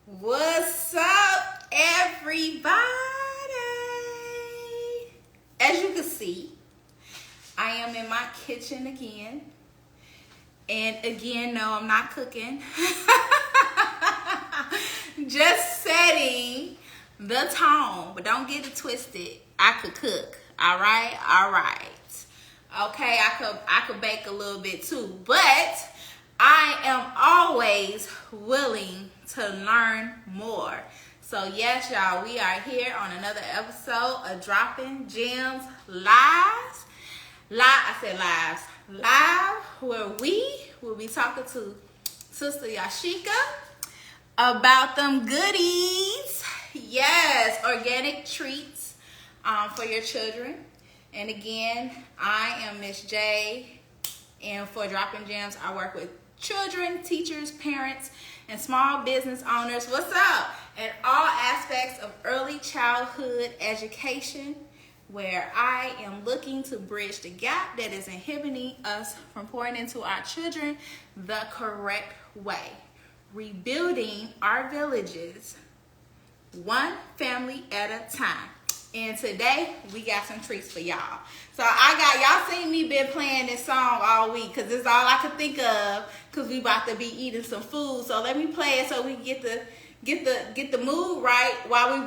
What's up, everybody? As you can see, I am in my kitchen again. And again, no, I'm not cooking. Just setting the tone. But don't get it twisted. I could cook. All right? All right. Okay, I could bake a little bit too. But I am always willing to learn more. So yes, y'all, we are here on another episode of Dropping Gems Lives. Live, where we will be talking to Sister Yashika about them goodies. Yes, organic treats for your children. And again, I am Miss J, and for Dropping Gems, I work with children, teachers, parents, and small business owners. What's up? In all aspects of early childhood education, where I am looking to bridge the gap that is inhibiting us from pouring into our children the correct way. Rebuilding our villages one family at a time. And today we got some treats for y'all. So y'all seen me been playing this song all week because it's all I could think of because we about to be eating some food. So let me play it so we can get the mood right while we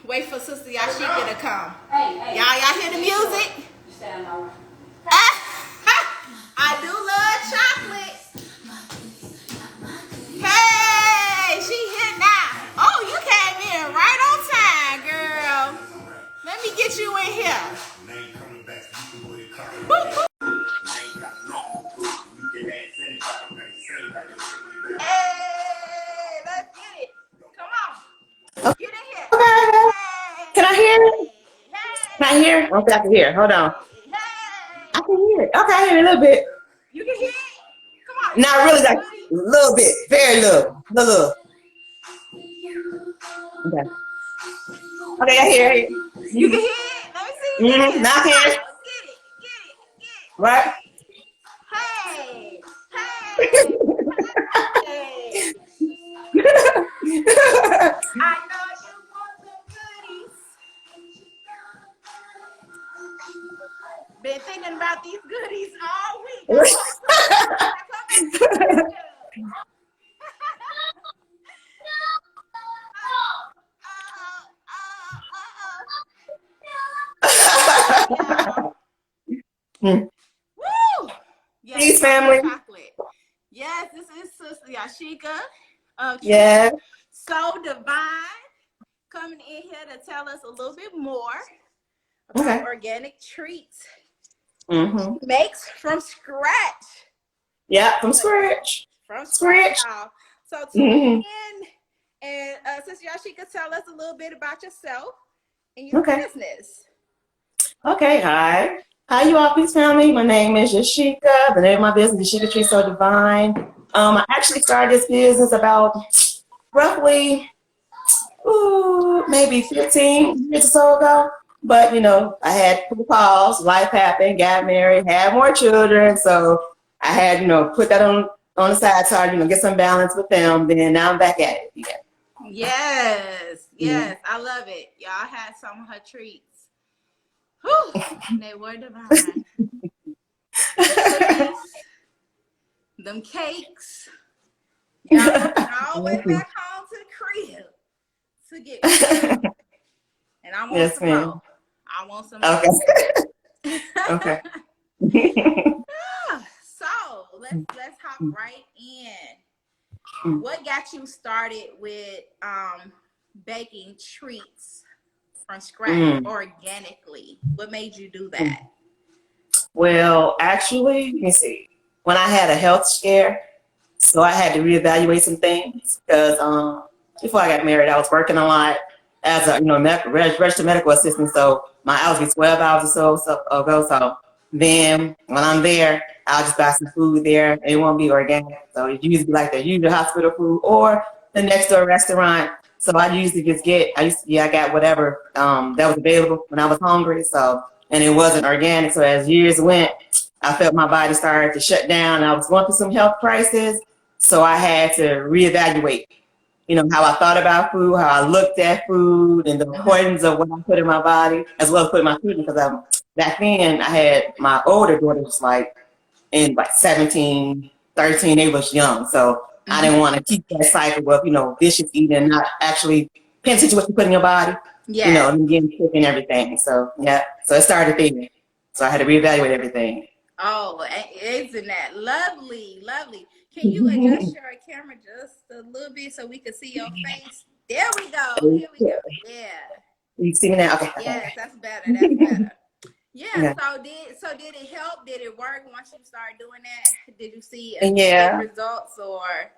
wait for Sister Yashika to come. Hey. Y'all hear the music? You sound all right. I do love chocolate. Hey, she here now. Oh, you came in right on time, girl. Let me get you in here. Boop, boop. Hey, let's get it. Come on. Get in here. Okay. Hey. Can I hear it? Hey. Can I hear it? Okay, I can hear it. Hold on. Hey. I can hear it. Okay, I hear it a little bit. You can hear it? Come on. Not really, like a little bit. Very little. Little. Okay. Okay, I hear it. You can hear it? Let me see you. Mm-hmm. Now I can hear it. Get it. Right? Hey. Hey. I know you want some goodies. Been thinking about these goodies all week. Mm. Woo! Yes, Peace, family. chocolate. Yes, this is Sister Yashika of Yeah. So Divine, coming in here to tell us a little bit more about Okay. organic treats. Mm-hmm. Makes from scratch. Yeah, from scratch. From scratch, y'all. So tune in and Sister Yashika, tell us a little bit about yourself and your business. Okay, hi. Hi, you all, peace family. My name is Yashika. The name of my business is Yashika Tree So Divine. I actually started this business about roughly maybe 15 years or so ago. But, I had to pause, life happened, got married, had more children. So I had, put that on the side to, get some balance with them. Then now I'm back at it. Yeah. Yes, I love it. Y'all had some of her treats. Whew, they were divine. Them cakes. Y'all always back home to the crib to get me. And I want some more. I want some more. Okay. So let's hop right in. What got you started with baking treats from scratch organically? What made you do that? Well, actually, let me see. When I had a health scare, so I had to reevaluate some things because before I got married, I was working a lot as a registered medical assistant. So my hours be 12 hours or so ago. So then when I'm there, I'll just buy some food there. And it won't be organic. So it usually like the usual hospital food or the next door restaurant. So I usually just I got whatever that was available when I was hungry. So, and it wasn't organic. So as years went, I felt my body started to shut down. I was going through some health crisis. So I had to reevaluate how I thought about food, how I looked at food, and the importance of what I put in my body, as well as putting my food in. Because back then, I had my older daughter was like in like 17, 13, they was young. So I didn't want to keep that cycle of, dishes eating, not actually paying attention to what you put in your body, Yeah. and getting sick and everything. So, yeah. So it started there. So I had to reevaluate everything. Oh, isn't that lovely? Lovely. Can you adjust your camera just a little bit so we can see your face? There we go. Here we go. Yeah. You see me now? Okay. Yes, that's better. That's better. Yeah. Yeah. So did it help? Did it work once you started doing that? Did you see Yeah. results or?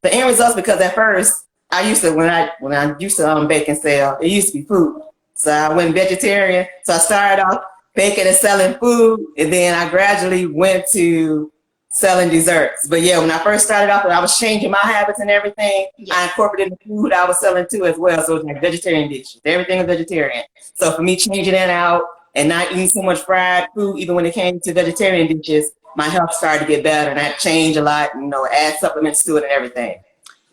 The end results, because at first I used to, when I used to bake and sell, it used to be food. So I went vegetarian. So I started off baking and selling food, and then I gradually went to selling desserts. But yeah, when I first started off, I was changing my habits and everything. Yeah. I incorporated the food I was selling too as well. So it was like vegetarian dishes. Everything was vegetarian. So for me, changing that out and not eating so much fried food, even when it came to vegetarian dishes, my health started to get better, and I changed a lot, add supplements to it and everything.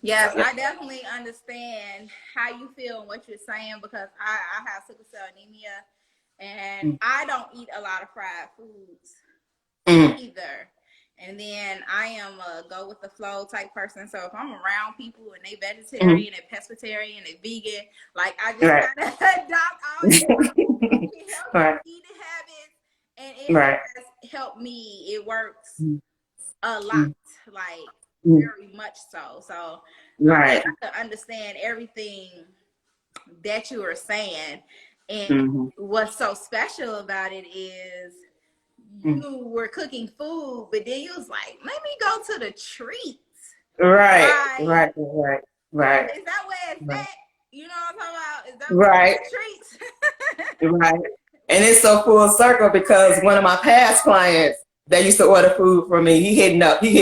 Yes, so, yeah. I definitely understand how you feel and what you're saying, because I have sickle cell anemia, and I don't eat a lot of fried foods either. And then I am a go with the flow type person. So if I'm around people and they vegetarian and pescatarian and vegan, like I just gotta adopt all these healthy eating habits, and it has helped me. It works a lot, like very much so. So I can understand everything that you are saying, and what's so special about it is you were cooking food, but then you was like, let me go to the treats. Right. Is that where it's at? You know what I'm talking about? Is that where it's treats? Right. And it's so full circle, because one of my past clients that used to order food for me, reaching out and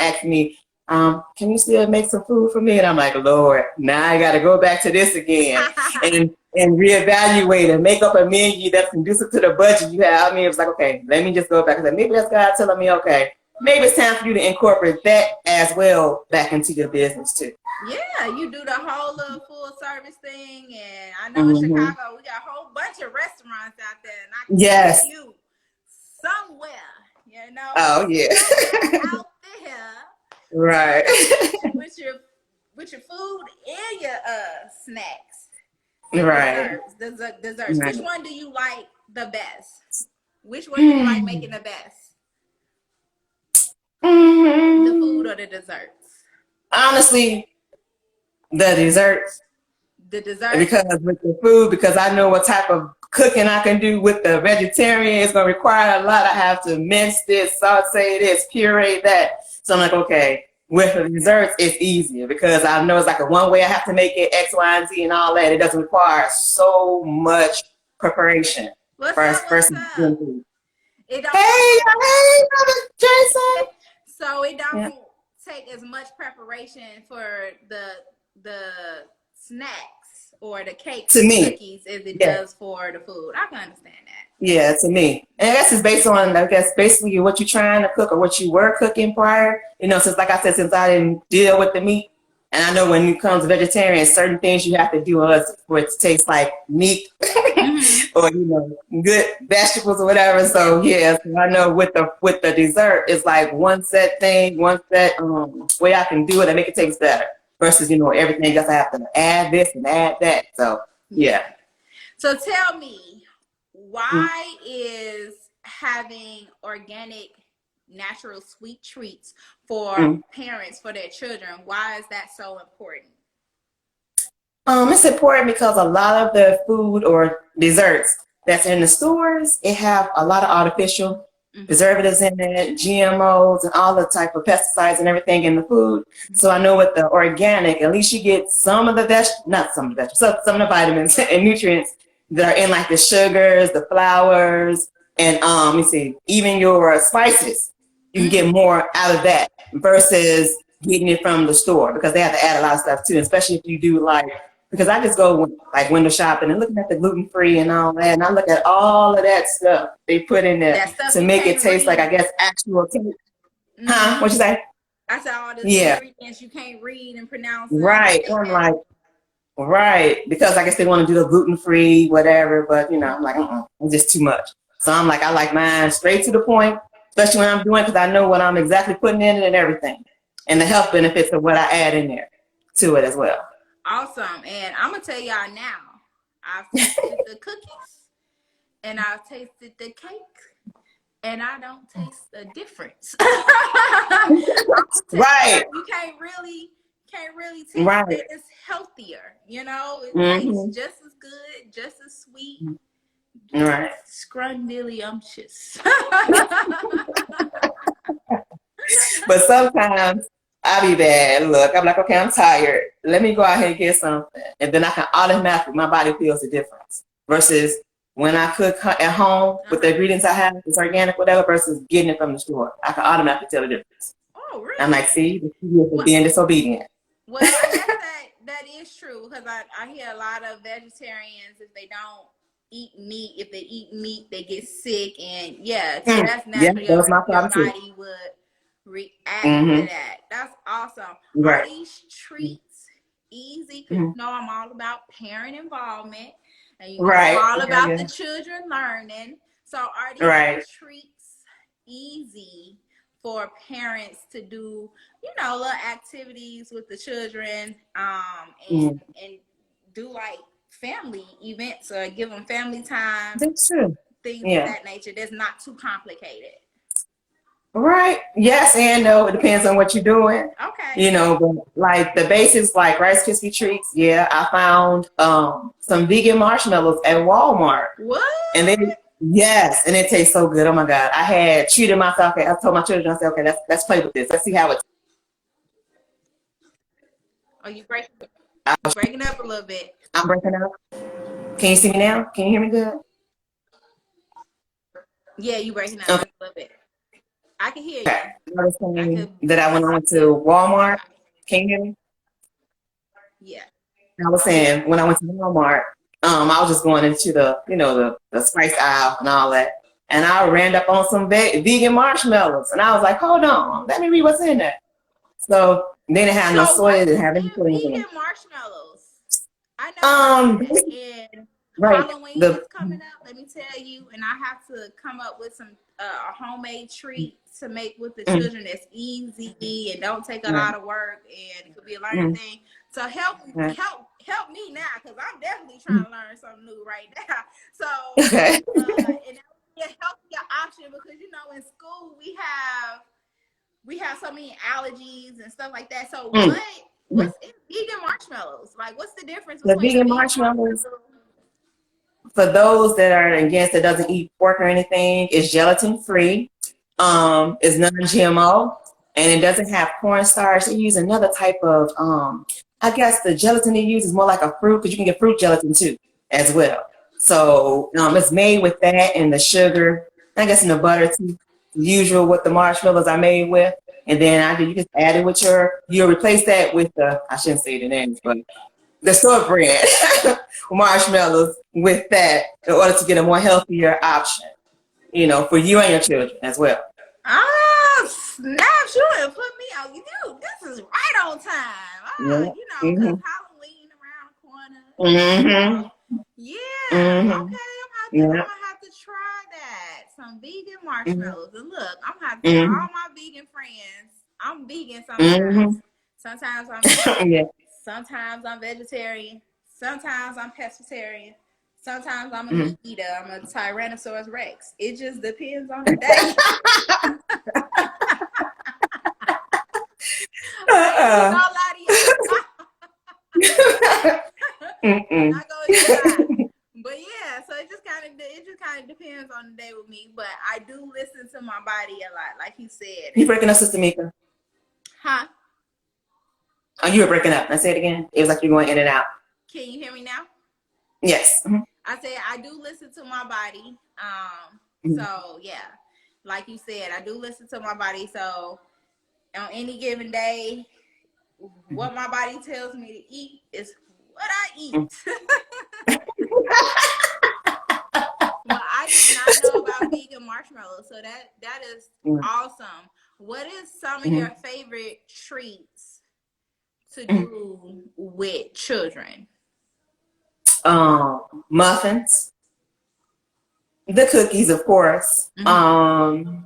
asking me, can you still make some food for me? And I'm like, Lord, now I got to go back to this again and reevaluate and make up a menu that's conducive to the budget you have. I mean, it was like, okay, let me just go back. Because maybe that's God telling me, okay, maybe it's time for you to incorporate that as well back into your business too. Yeah, you do the whole little full service thing, and I know in Chicago we got a whole bunch of restaurants out there, and I can see you somewhere, Oh yeah, out there, right, with your food and your snacks, right? Desserts. Right. Which one do you like the best? Which one do you like making the best? The food or the desserts? Honestly, the desserts. Because with the food, because I know what type of cooking I can do with the vegetarian. It's going to require a lot. I have to mince this, saute this, puree that. So I'm like, okay, with the desserts, it's easier, because I know it's like a one way I have to make it, X, Y, and Z and all that. It doesn't require so much preparation. What's up? It don't hey, Jason. So it don't take as much preparation for the snacks or the cakes and cookies as it does for the food. I can understand that. Yeah, to me. And I guess it's based on, basically what you're trying to cook or what you were cooking prior. Since, like I said, since I didn't deal with the meat, and I know when it comes to vegetarian, certain things you have to do for it to taste like meat or, good vegetables or whatever. So, so I know with the dessert, it's like one set way I can do it and make it taste better. Versus, everything else I have to add this and add that. So, yeah. So tell me, why is having organic, natural sweet treats for parents, for their children, why is that so important? It's important because a lot of the food or desserts that's in the stores, it have a lot of artificial preservatives in it, GMOs, and all the type of pesticides and everything in the food. So I know with the organic, at least you get some of the some of the vitamins and nutrients that are in, like the sugars, the flours, and even your spices. You can get more out of that versus getting it from the store, because they have to add a lot of stuff too, especially if you do because I just go window shopping and looking at the gluten-free and all that, and I look at all of that stuff they put in there to make it taste like, I guess, actual cake. What you say? I said all these Yeah. ingredients you can't read and pronounce and Right. I'm understand. like, right. Because I guess they want to do the gluten free, whatever. But, I'm like, it's just too much. So I'm like, I like mine straight to the point, especially when I'm doing because I know what I'm exactly putting in it and everything. And the health benefits of what I add in there to it as well. Awesome. And I'm going to tell y'all now, I've tasted the cookies and I've tasted the cake and I don't taste the difference. I'm gonna tell Right. you can't really tell Right. that it's healthier. It tastes Mm-hmm. just as good, just as sweet, Right. scrundiddlyumptious. But sometimes I be bad. Look, I'm like, okay, I'm tired. Let me go out here and get something. And then I can automatically, my body feels the difference. Versus when I cook at home with the ingredients I have, it's organic, whatever, versus getting it from the store. I can automatically tell the difference. Oh, I'm really? like, see, this is being disobedient. Well, I guess that is true because I hear a lot of vegetarians, if they don't eat meat, if they eat meat, they get sick, and yeah, so that's Yeah, natural. that was my Your problem too. body would react to Mm-hmm. that. That's awesome. Are Right. these treats easy? Because Mm-hmm. I'm all about parent involvement, and I'm Right. all Yeah, about yeah. the children learning. So are these Right. treats easy for parents to do, little activities with the children, Mm-hmm. and do like family events or give them family time, That's true. things of Yeah. that nature that's not too complicated. Right. Yes and no. It depends on what you're doing. Okay. But like the basics like Rice Krispie treats, yeah, I found some vegan marshmallows at Walmart. What? And yes, and it tastes so good. Oh my God. I had treated myself. I told my children, I said, okay, let's play with this. Let's see how it Oh, you I breaking up a little bit. I'm breaking up. Can you see me now? Can you hear me good? Yeah, you breaking up Okay. just a little bit. I can hear I you. was I saying could that I went yeah, to Walmart. okay. Can you hear me? Yeah. I was saying when I went to Walmart, I was just going into the spice aisle and all that, and I ran up on some vegan marshmallows, and I was like, hold on, let me read what's in there. So they didn't have no So soy, they what's didn't have any in protein. vegan marshmallows? I know, and Right, Halloween the is coming up. Let me tell you, and I have to come up with some a homemade treat to make with the mm, children that's easy and don't take a right, lot of work, and it could be a learning mm, thing. So help right. help me now because I'm definitely Mm. trying to learn something new right now. So Okay. and that would be a healthier option because in school we have so many allergies and stuff like that. So Mm, mm. what's in vegan marshmallows? Like, what's the difference The between a vegan vegan marshmallows, marshmallow? for those that are against that doesn't eat pork or anything, is gelatin free. Is non-GMO, and it doesn't have cornstarch. They use another type of I guess the gelatin they use is more like a fruit because you can get fruit gelatin too as well. So it's made with that and the sugar, I guess, and the butter too. Usual what the marshmallows are made with, and then you just add it with you'll replace that with I shouldn't say the names, but the store brand marshmallows with that in order to get a more healthier option, for you and your children as well. Ah, snaps! You done put me out. This is right on time. Yeah. Cause Hmm. Halloween around the corner. Hmm. Yeah. Hmm. Okay, I'm Yeah. gonna have to try that. Some vegan Hmm. marshmallows. And look, I'm gonna have to tell Hmm. all my vegan friends. I'm vegan sometimes. Hmm. Sometimes I'm vegan. Yeah. Sometimes I'm vegetarian. Sometimes I'm pescatarian. Sometimes I'm a Hmm. meat eater. I'm a Tyrannosaurus Rex. It just depends on the day. I ain't even Uh-uh. gonna lie to y'all. I'm Mm-mm. not gonna even lie. But yeah, so it just kind of depends on the day with me. But I do listen to my body a lot, like you said. You And breaking up, Sister Mika? huh? Oh, you were breaking up. I say it again. It was like you're going in and out. Can you hear me now? Yes. Hmm. I said I do listen to my body. Hmm. So yeah, like you said, I do listen to my body. So on any given day, what my body tells me to eat is what I eat. Well, I did not know about vegan marshmallows, so that is Hmm. awesome. What is some of Mhm. your favorite treats to do with children? Muffins, the cookies, of course. Mm-hmm.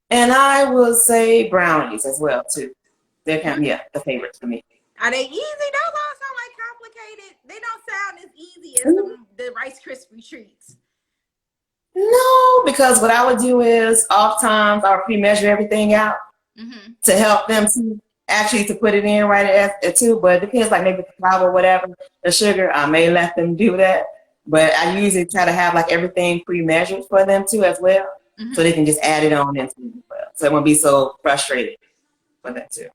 And I will say brownies as well too. They're kind of, Mm. yeah, the favorites for me. Are they easy? Those all sound like complicated. They don't sound as easy as the Rice Krispie treats. No, because what I would do is oftentimes I would pre-measure everything out Mm-hmm. to help them to actually to put it in right at too. But it depends, like maybe the flour or whatever, the sugar, I may let them do that. But I usually try to have like everything pre-measured for them too as well. So Mm-hmm. they can just add it on into it as well. So it won't be so frustrated for that too.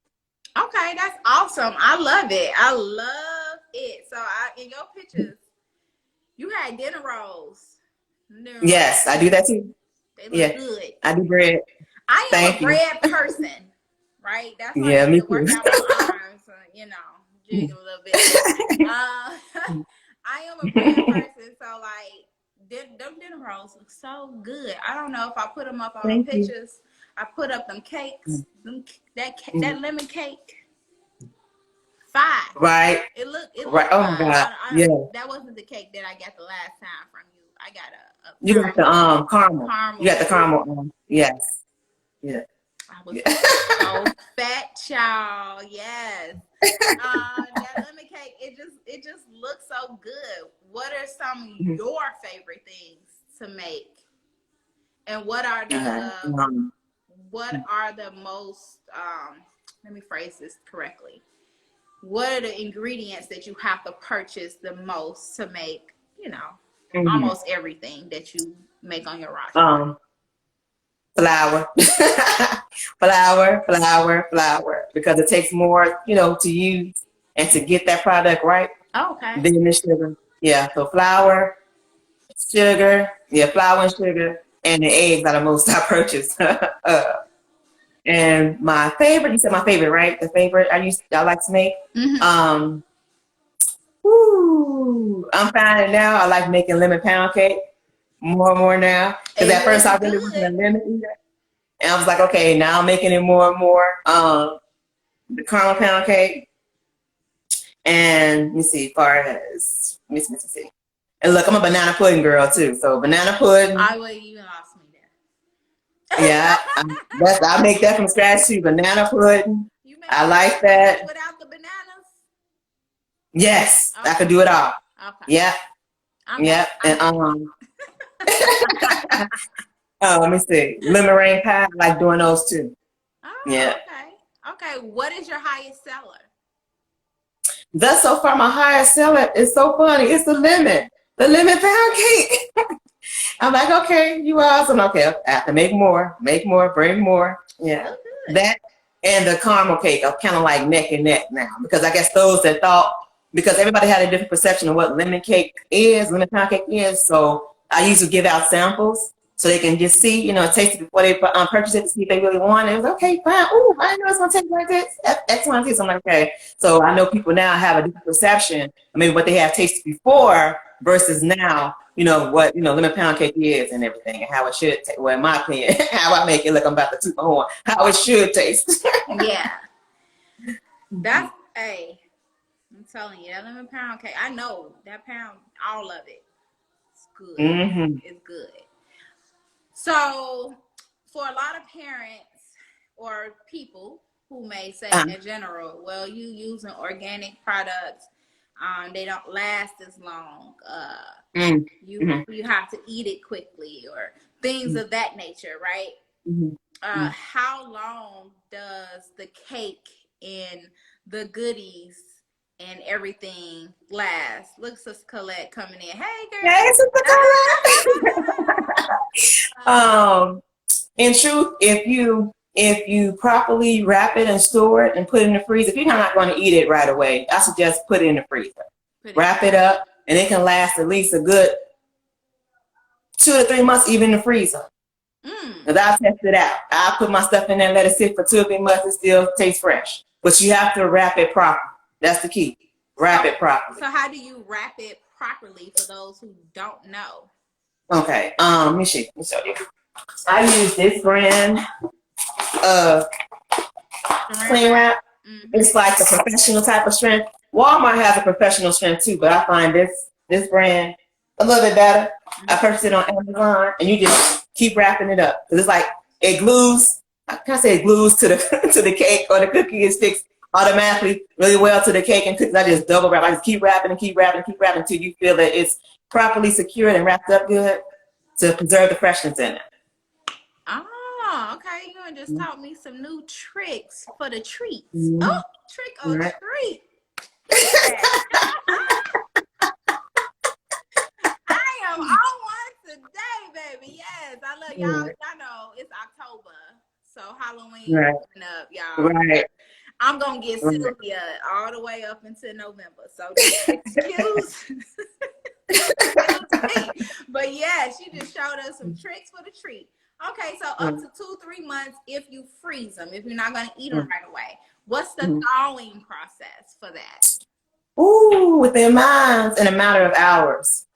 Okay, that's awesome. I love it. I love it. So in your pictures, you had dinner rolls. Dinner rolls. Yes, I do that too. They look Yeah, good. I do bread. I am a Thank you. bread person, right? That's why I Yeah, need me to too. work out my arms, jig a little bit. I am a bread person, so like them dinner rolls look so good. I don't know if I put them up on them Thank you. pictures. I put up them cakes, that lemon cake. Five. Right, It right. looked Oh five. God, yeah. That wasn't the cake that I got the last time from you. I got a You got the caramel. You caramel. got the caramel. Yes. Yeah. I was Yeah. so fat, y'all. Yes. That lemon cake, it just looks so good. What are some of your favorite things to make? And Okay. what are the most let me phrase this correctly. What are the ingredients that you have to purchase the most to make, Mhm. almost everything that you make on your rock? Flour. Flour, because it takes more, to use and to get that product right Oh, okay. than the sugar. Yeah, so flour, sugar, yeah, flour and sugar, and the eggs are the most I purchase. And my favorite, you said my favorite, right? The favorite I like to make. Mm-hmm. Um, I'm finding now I like making lemon pound cake more and more now. Because It at first looks I really wasn't good. a lemon eater. And I was like, okay, now I'm making it more and more. The caramel pound cake. And let me see, far as, let me see. And look, I'm a banana pudding girl too. So banana pudding. I would even lost me there. Yeah, I make that from scratch too. Banana pudding. You make I like banana pudding that. without the bananas? Yes, I Okay. could do it all. Okay. Yeah, yeah. I'm And in. oh, let me see. Lemon rain pie. I like doing those too. Oh, Yeah. okay. Okay. What is your highest seller? Thus so far my highest seller is so funny. It's the lemon pound cake. I'm like, okay, you awesome. Okay, I have to make more, bring more. Yeah, Oh, good. that and the caramel cake are kind of like neck and neck now because I guess those that thought because everybody had a different perception of what lemon pound cake is. So I usually give out samples so they can just see, taste it before they purchase it to see if they really want it. It was okay, fine. Oh, I didn't know it's gonna taste like this. X, Y, and Z. So I'm like, okay. So I know people now have a different perception. I mean, what they have tasted before versus now, what lemon pound cake is and everything and how it should taste. Well, in my opinion, how I make it look, I'm about to toot my horn. How it should taste. Yeah. That's I'm telling you, that lemon pound cake. I know that pound, all of it. It's good. Mm-hmm. It's good. So, for a lot of parents or people who may say in general, well, you using organic products, they don't last as long. You have to eat it quickly or things of that nature, right? How long does the cake and the goodies and everything last? Look, Sister Colette coming in. Hey, girl. Yes, in truth, if you properly wrap it and store it and put it in the freezer, if you're not going to eat it right away, I suggest put it in the freezer. Wrap it up, and it can last at least a good 2 to 3 months, even in the freezer. Because I'll test it out. I'll put my stuff in there, let it sit for 2 or 3 months, it still tastes fresh. But you have to wrap it properly. That's the key. Wrap it properly. So how do you wrap it properly for those who don't know? Okay. Let me show you. I use this brand. uh Saran cling wrap. wrap. It's like the professional type of strength. Walmart has a professional strength too, but I find this brand a little bit better. I purchased it on Amazon, and you just keep wrapping it up because it's like it glues. I can't say it glues to the to the cake or the cookie. It sticks automatically really well to the cake and cookies. I just double wrap. I just keep wrapping and keep wrapping and keep wrapping until you feel that it's properly secured and wrapped up good to preserve the freshness in it. Oh, okay. You done just taught me some new tricks for the treats. Mm-hmm. Oh, trick or Right. treat. Yeah. I am on one today, baby. Yes, I love y'all. Y'all know it's October, so Halloween coming up, y'all. Right. I'm gonna get Sylvia all the way up until November, so excuse me. But yes, you just showed us some tricks for the treat. Okay, so up to 2-3 months if you freeze them, if you're not gonna eat them right away. What's the thawing process for that? Ooh, within minds in a matter of hours.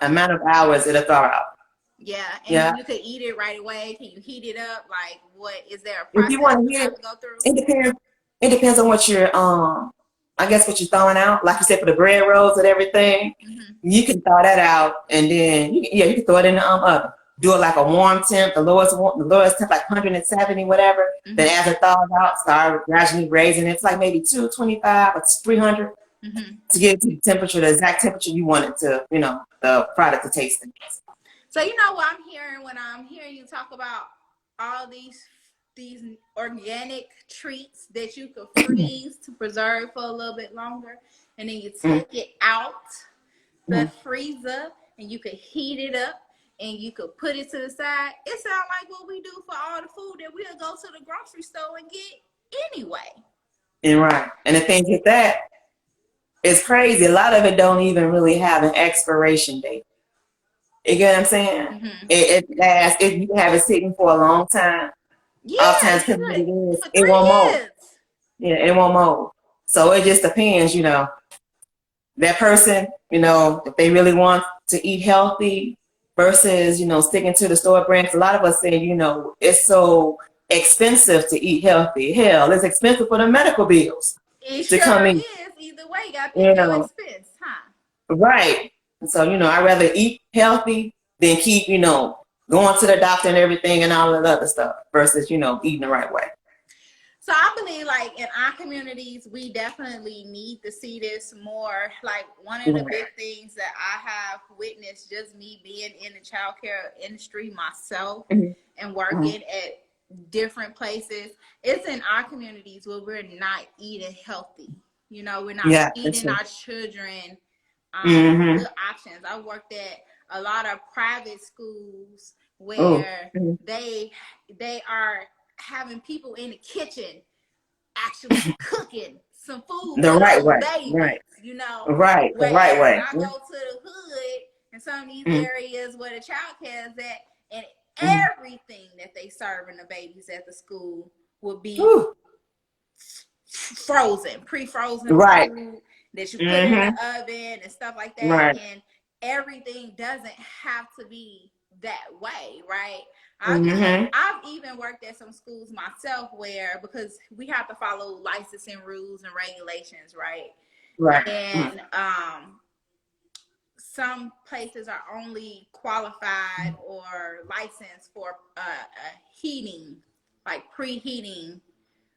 A matter of hours, it'll thaw out. Yeah, and you could eat it right away. Can you heat it up? Like, what is there a process if you want to you heat have it, to go through? it depends. It depends on what you're I guess what you're throwing out. Like you said, for the bread rolls and everything, you can thaw that out, and then you can throw it in the oven. Do it like a warm temp, the lowest temp, like 170, whatever. Then as it thaws out, start gradually raising it. It's like maybe 225 or 300 to get to the temperature, the exact temperature you want it to, the product to taste in. So you know what I'm hearing when I'm hearing you talk about all these organic treats that you could freeze to preserve for a little bit longer, and then you take it out the freezer and you could heat it up and you could put it to the side. It sounds like what we do for all the food that we'll go to the grocery store and get anyway. And right. And the thing with that, it's crazy. A lot of it don't even really have an expiration date. You get what I'm saying? It lasts. If you have it sitting for a long time, Yeah, oftentimes you could for 3 it won't mold. years. Yeah, it won't mold. So it just depends, that person, if they really want to eat healthy versus, sticking to the store brands. A lot of us say, it's so expensive to eat healthy. Hell, it's expensive for the medical bills It to sure come in. is. Either way, you got to pick your expense, huh? Right. So, I'd rather eat healthy than keep, going to the doctor and everything and all that other stuff versus, eating the right way. So I believe like in our communities, we definitely need to see this more. Like one of the big things that I have witnessed, just me being in the childcare industry myself and working at different places, it's in our communities where we're not eating healthy. We're not feeding our children good options. I worked at a lot of private schools where they are having people in the kitchen actually cooking some food The for right those way. babies, Right. Right. The right way. I go to the hood in some of these areas where the child care is at, and everything that they serving the babies at the school will be frozen, pre-frozen food that you put in the oven and stuff like that. And everything doesn't have to be that way, right? I've even worked at some schools myself where, because we have to follow licensing rules and regulations, right? And some places are only qualified or licensed for heating, like preheating.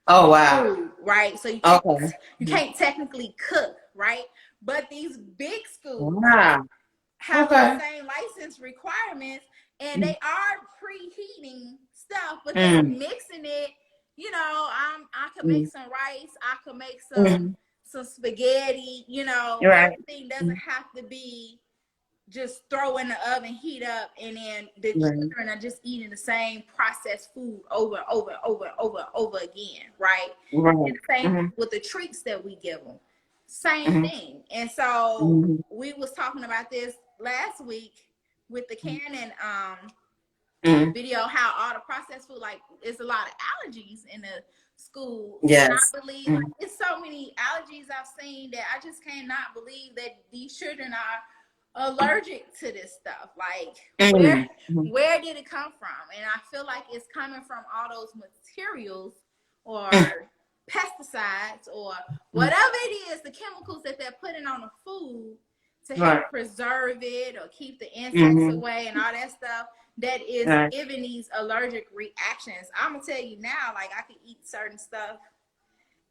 Oh wow! Food, right? So you can't technically cook, right? But these big schools have the same license requirements, and they are preheating stuff, but they're mixing it. I could make some rice, I could make some spaghetti. Everything doesn't have to be just throw in the oven, heat up, and then the children are just eating the same processed food over and over and over and over and over again, right? And the same with the treats that we give them. Same thing. And so we was talking about this last week with the Canon video, how all the processed food, like it's a lot of allergies in the school. Yes. And I believe like, it's so many allergies I've seen that I just cannot believe that these children allergic to this stuff. Like, Mm-hmm. where did it come from? And I feel like it's coming from all those materials or pesticides or whatever it is, the chemicals that they're putting on the food to help preserve it or keep the insects away and all that stuff that is giving these allergic reactions. I'm gonna tell you now, like I could eat certain stuff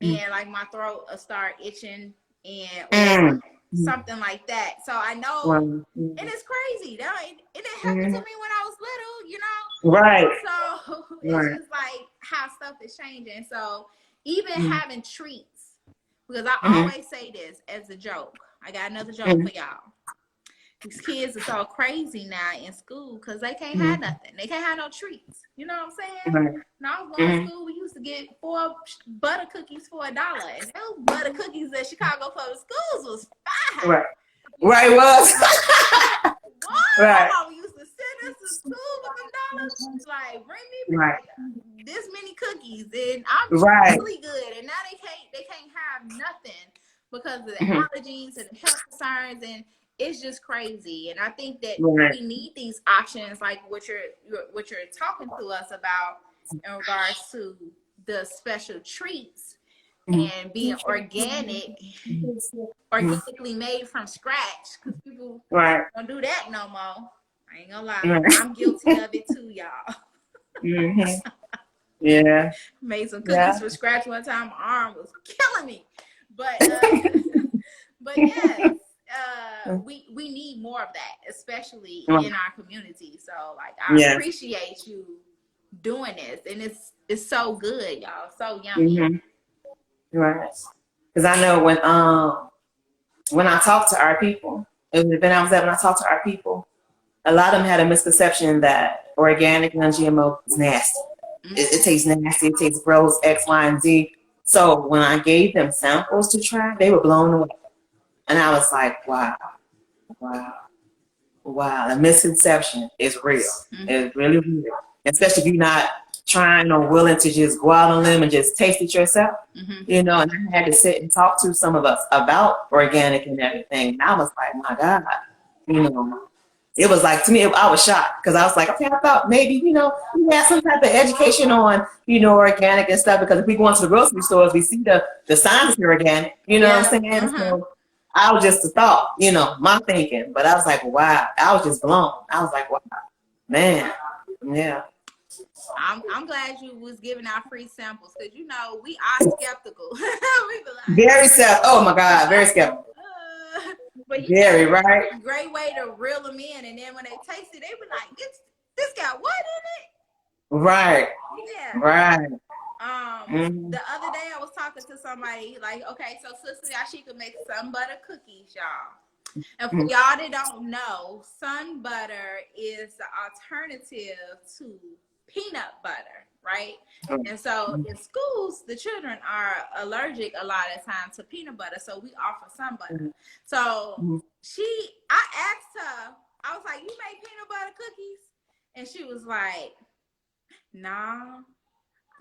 and like my throat will start itching and or something like that. So I know, and it's crazy. It didn't happen to me when I was little, you know. Right. So it's just like how stuff is changing. So even having treats, because I always say this as a joke. I got another joke for y'all. These kids are so crazy now in school because they can't have nothing. They can't have no treats. You know what I'm saying? When I was going to school, we used to get 4 butter cookies for $1. And those butter cookies at Chicago Public Schools was $5. Right. Right, was. Right. We used to send us to school with them dollars. Like, bring me this many cookies, and I'm really good. And now they can't have nothing because of the allergies and the health concerns, and it's just crazy. And I think that we need these options, like what you're talking to us about in regards to the special treats and being organically made from scratch, because people don't do that no more. I ain't gonna lie, I'm guilty of it too, y'all. Yeah. Made some cookies from scratch one time. My arm was killing me, but yes, we need more of that, especially in our community. So like, I appreciate you doing this, and it's so good, y'all. So yummy. Right. Because I know when I talk to our people, when I talked to our people, a lot of them had a misconception that organic non-GMO is nasty. It tastes nasty. It tastes gross, X, Y, and Z. So when I gave them samples to try, they were blown away. And I was like, wow. The misconception is real. It's really real. Especially if you're not trying or willing to just go out on them and just taste it yourself. You know, and I had to sit and talk to some of us about organic and everything. And I was like, my God, you know, it was like, to me, I was shocked because I was like, okay, I thought maybe, you know, we had some type of education on, you know, organic and stuff, because if we go into the grocery stores, we see the signs of organic, you know what I'm saying? So I was just a thought, you know, my thinking, but I was like, wow, I was just blown. I was like, wow, man, yeah. I'm glad you was giving out free samples, because you know we are skeptical. We be like, very skeptical. Oh my God, very skeptical. But very right. Great way to reel them in, and then when they taste it, they be like, "This got what in it?" Right. Yeah. Right. The other day I was talking to somebody like, okay, so Sister Yashika makes sun butter cookies, y'all. And for y'all that don't know, sun butter is the alternative to peanut butter, right? And so in schools, the children are allergic a lot of times to peanut butter, so we offer sun butter. So I asked her, I was like, "You make peanut butter cookies?" And she was like, "Nah,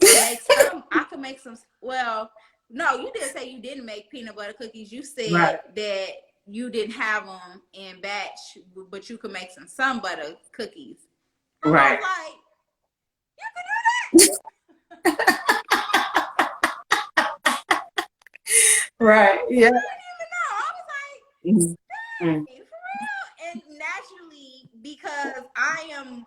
I can make some." Well, no, you didn't say you didn't make peanut butter cookies. You said that you didn't have them in batch, but you could make some sun butter cookies. I was like, "You can do that?" Right. Yeah. I didn't even know. I was like, dang, for real. And naturally, because I am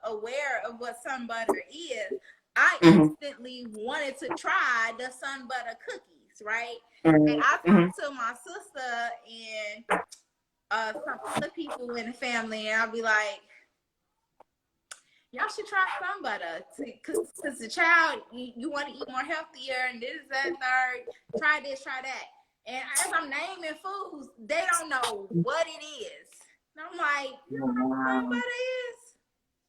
aware of what sun butter is, I instantly wanted to try the sun butter cookies, right? And I talked to my sister and some other people in the family, and I'll be like, y'all should try sun butter, because the child, you want to eat more healthier, and this, that, and third. Try this, try that. And as I'm naming foods, they don't know what it is. And I'm like, you know what sun butter is?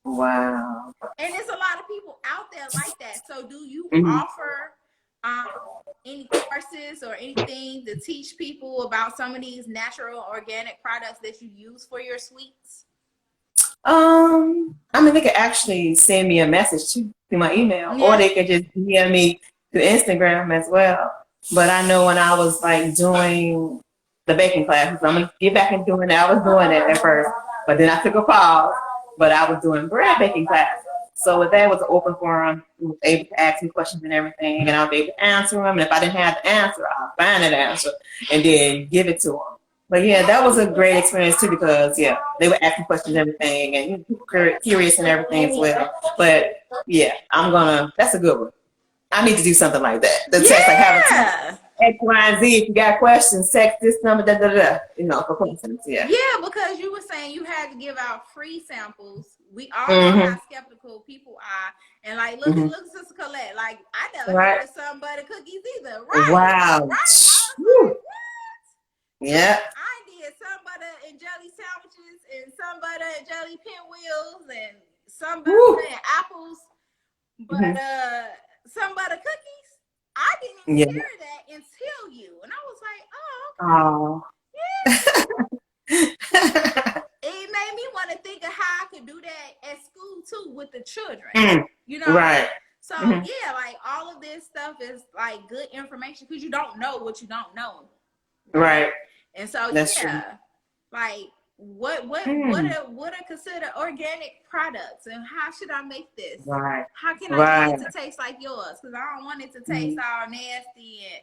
Wow. And there's a lot of people out there like that. So do you offer any courses or anything to teach people about some of these natural organic products that you use for your sweets? I mean, they could actually send me a message through my email, or they could just DM me through Instagram as well. But I know when I was like doing the baking classes. I'm gonna get back and doing that. I was doing it at first, but then I took a pause. But I was doing bread baking classes. So with that, it was an open forum. You was able to ask me questions and everything, and I was able to answer them. And if I didn't have the answer, I'll find that answer and then give it to them. But yeah, that was a great experience too because yeah, they were asking questions and everything, and people were curious and everything as well. But yeah, That's a good one. I need to do something like that. The text like have a text X, Y, and Z. If you got questions, text this number. Da da da. For questions. Yeah. Yeah, because you were saying you had to give out free samples. We all know how skeptical people are, and like look, Sister Colette. Like I never heard of some butter cookies either. Right? Wow. Right? I was like, what? Yeah. I did some butter and jelly sandwiches, and some butter and jelly pinwheels, and some butter and apples. But some butter cookies, I didn't even hear that until you, and I was like, oh, okay. Yeah. It made me want to think of how I could do that at school too with the children. Right. So yeah, like all of this stuff is like good information because you don't know what you don't know. Right. And so that's true. Like what are considered organic products and how should I make this? Right. How can I get it to taste like yours? Because I don't want it to taste all nasty and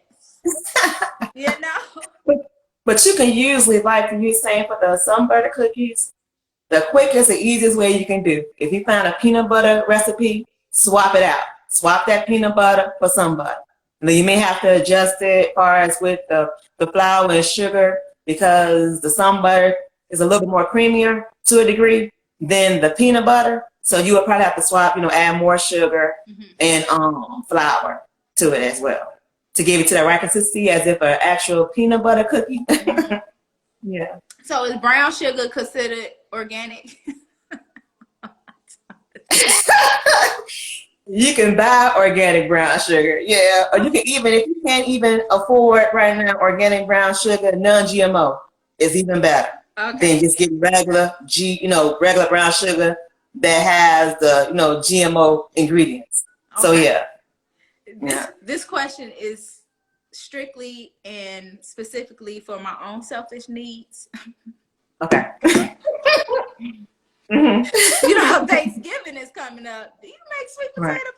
But you can usually, like you were saying, for the some butter cookies, the quickest and easiest way you can do. If you find a peanut butter recipe, swap it out. Swap that peanut butter for some butter. Now you may have to adjust it as far as with the flour and sugar because the some butter is a little bit more creamier to a degree than the peanut butter. So you would probably have to swap, add more sugar and flour to it as well to give it to that right consistency as if an actual peanut butter cookie. Yeah. So is brown sugar considered organic? You can buy organic brown sugar, yeah. Or you can even, if you can't even afford right now organic brown sugar, non-GMO is even better than just getting regular regular brown sugar that has the GMO ingredients. Okay. So yeah. This question is strictly and specifically for my own selfish needs. Okay. Thanksgiving is coming up. Do you make sweet potato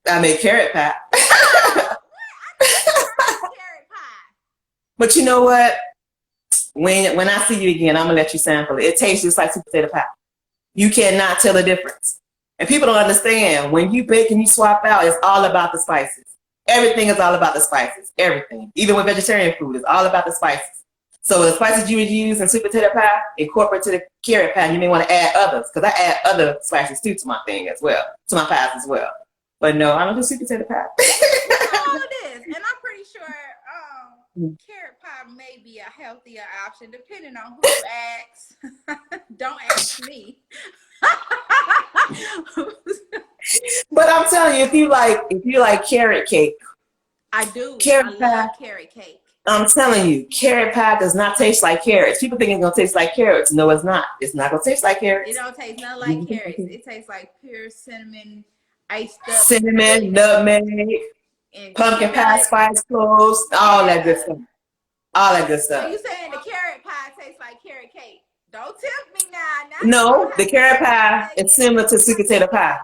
pies? I make carrot pie. I carrot pie. But you know what? When I see you again, I'm gonna let you sample it. It tastes just like sweet potato pie. You cannot tell the difference. And people don't understand. When you bake and you swap out, it's all about the spices. Everything is all about the spices. Everything. Even with vegetarian food, it's all about the spices. So the spices you would use in sweet potato pie, incorporate to the carrot pie. You may want to add others, because I add other spices too to my thing as well, to my pies as well. But no, I don't do sweet potato pie. All it is, and I'm pretty sure carrot pie may be a healthier option, depending on who asks. Don't ask me. But I'm telling you, if you like carrot cake, I do. I love carrot cake. I'm telling you, carrot pie does not taste like carrots. People think it's gonna taste like carrots. No, it's not. It's not gonna taste like carrots. It don't taste nothing like carrots. It tastes like pure cinnamon, iced up. Cinnamon, nutmeg, pumpkin pie, spice cloves, all that good stuff. All that good stuff. So you saying the carrot pie tastes like carrot cake? Don't tempt me now. No, the carrot pie is similar to sweet potato pie.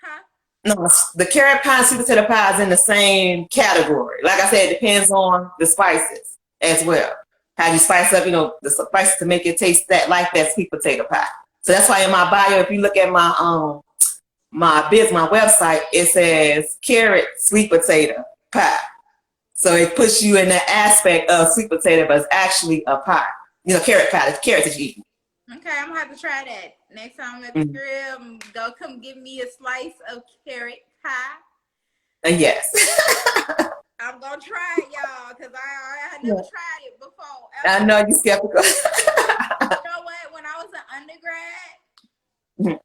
Huh? No, the carrot pie and sweet potato pie is in the same category. Like I said, it depends on the spices as well. How you spice up, the spices to make it taste like that sweet potato pie. So that's why in my bio, if you look at my my website, it says carrot sweet potato pie. So it puts you in the aspect of sweet potato, but it's actually a pie. Carrot pie, it's carrots that you eat. Okay, I'm gonna have to try that next time I'm at the crib. Go come give me a slice of carrot pie. Yes. I'm gonna try it, y'all, because I never tried it before. I know you're skeptical. You know what? When I was an undergrad,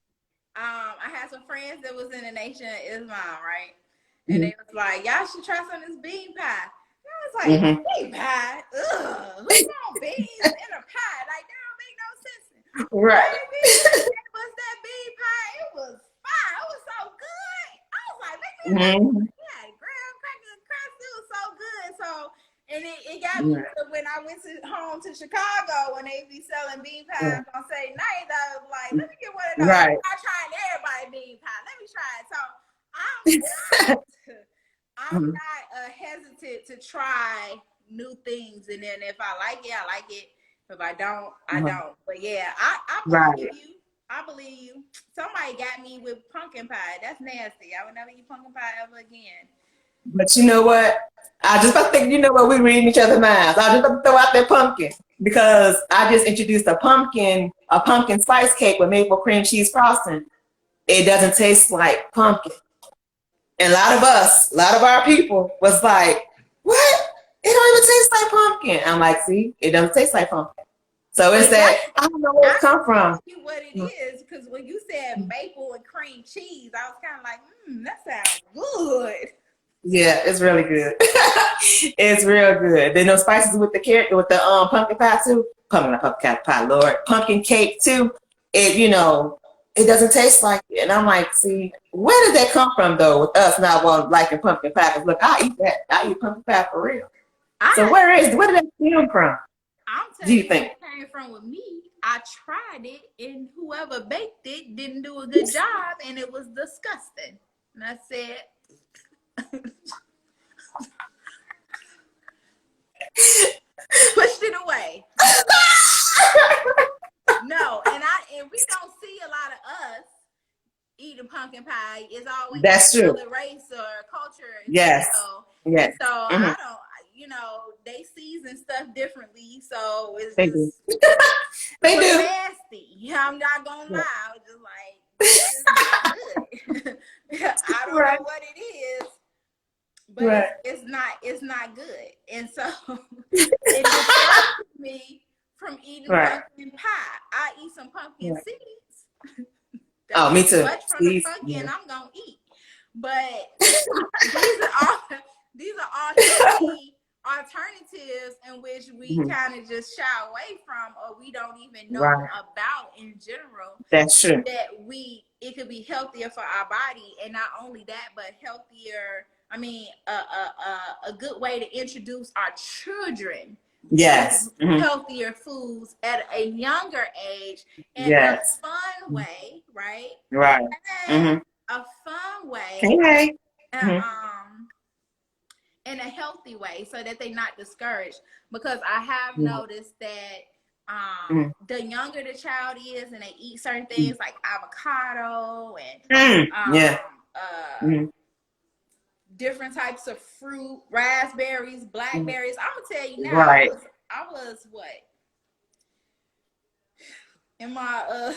I had some friends that was in the Nation of Islam, right? And they was like, y'all should try some of this bean pie. And I was like, bean pie? Ugh, who want beans in a pie? Like, that don't make no sense. Right. Was that bean pie? It was fire. It was so good. I was like, make me graham cracker crust. It was so good. So it got me to when I went home to Chicago when they be selling bean pies on Saturday night. I was like, let me get one of those. Right. I'm trying everybody bean pie. Let me try it. So I'm not hesitant to try new things, and then if I like it, I like it. If I don't, I don't. But yeah, I believe you. I believe you. Somebody got me with pumpkin pie. That's nasty. I would never eat pumpkin pie ever again. But you know what? I just about to think, you know what? We reading each other's minds. I just about to throw out that pumpkin because I just introduced a pumpkin spice cake with maple cream cheese frosting. It doesn't taste like pumpkin. And a lot of our people was like, what? It don't even taste like pumpkin. I'm like, see, it doesn't taste like pumpkin. So it's that, I don't know where it come from. What it is, because when you said maple and cream cheese, I was kind of like, that sounds good. Yeah, it's really good. It's real good. Then those spices with the carrot, with the pumpkin pie too. Pumpkin pie, Lord. Pumpkin cake too. It, it doesn't taste like it. And I'm like, see, where did that come from though? With us not liking pumpkin pie. 'Cause look, I eat that. I eat pumpkin pie for real. So where did that come from? I'm telling you, where it came from with me. I tried it, and whoever baked it didn't do a good job, and it was disgusting. And I said, pushed it away. No, and we don't see a lot of us eating pumpkin pie. It's always another race or culture. Yes. Yes. So I don't. They season stuff differently, so it's they just do. They do. nasty. I'm not gonna lie. I was just like, this is not good. I don't know what it is, but it's not good. And so it distracts me from eating pumpkin pie. I eat some pumpkin seeds. Me too. Much from the pumpkin I'm gonna eat. But these are all healthy alternatives in which we kind of just shy away from, or we don't even know about in general. That's true. That it could be healthier for our body, and not only that, but healthier. I mean, a good way to introduce our children. Yes. Healthier foods at a younger age in a fun way, right? Right. A fun way. Okay. In a healthy way, so that they're not discouraged. Because I have noticed that the younger the child is, and they eat certain things like avocado and different types of fruit, raspberries, blackberries. I'm gonna tell you now, I was what in my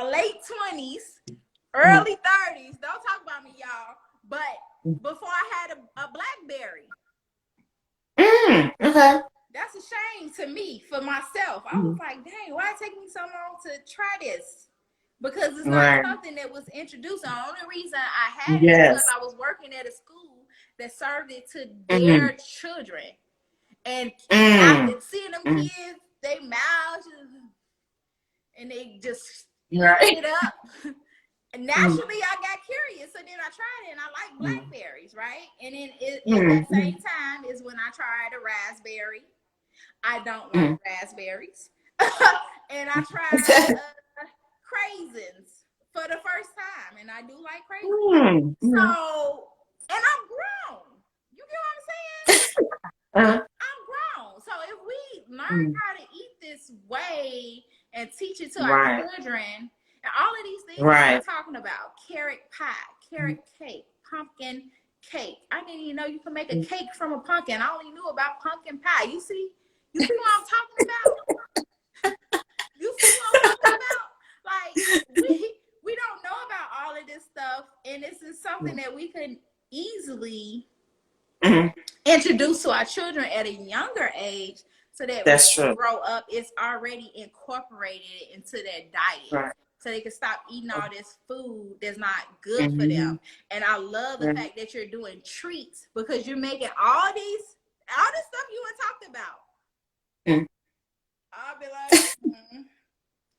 late 20s, early 30s. Don't talk about me, y'all. But before I had a blackberry. Okay. That's a shame to me, for myself. I was like, dang, why it take me so long to try this? Because it's not something that was introduced. The only reason I had it is because I was working at a school that served it to their children. And after seeing them kids, they mouths and they just eat it up. And naturally, I got curious, so then I tried it, and I like blackberries, right? And then at that same time is when I tried a raspberry. I don't like raspberries. And I tried craisins for the first time, and I do like craisins. So, and I'm grown. You get what I'm saying? I'm grown. So if we learn how to eat this way and teach it to our children, and all of these things we're talking about, carrot pie, carrot cake, pumpkin cake. I didn't even know you can make a cake from a pumpkin. I only knew about pumpkin pie. You see what I'm talking about? You see what I'm talking about? Like, we don't know about all of this stuff, and this is something that we could easily introduce to our children at a younger age, so that when they grow up, it's already incorporated into their diet. So they can stop eating all this food that's not good for them. And I love the fact that you're doing treats, because you're making all this stuff you were talking about. I'll be like,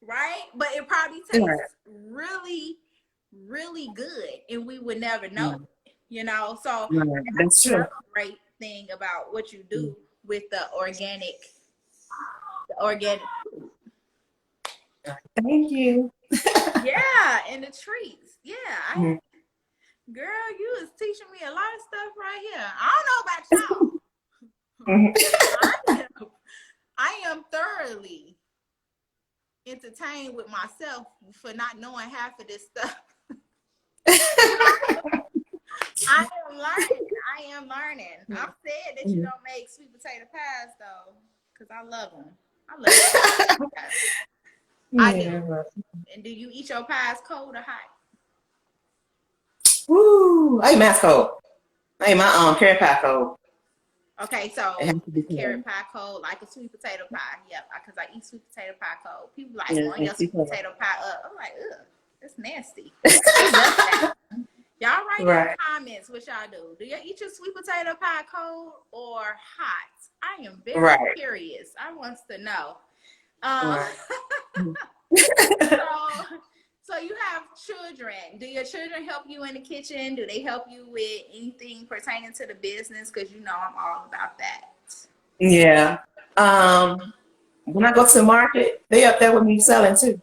right? But it probably tastes really, really good, and we would never know. you know. So Right. That's that's true. another great thing about what you do with the organic. Thank you. Yeah, and the treats. Yeah, Mhm. girl, you is teaching me a lot of stuff right here. I don't know about y'all. Mhm. I am thoroughly entertained with myself for not knowing half of this stuff. I am learning. I am learning. I'm sad that you don't make sweet potato pies though, because I love them. I love sweet potato pies. I do. Yeah. And do you eat your pies cold or hot? Woo! I eat mass cold. I eat my carrot pie cold. Okay, It has so to be carrot cold. pie cold, like a sweet potato pie. Yep, because I eat sweet potato pie cold. People like Yeah, on your it's too sweet cold. potato pie up. I'm like, ugh, that's nasty. They love that. Y'all write in the Right. comments what y'all do. Do you eat your sweet potato pie cold or hot? I am very Right. curious. I wants to know. Um, Right. so, so you have children. Do your children help you in the kitchen? Do they help you with anything pertaining to the business? Because you know I'm all about that. Yeah. When I go to the market, they up there with me selling too.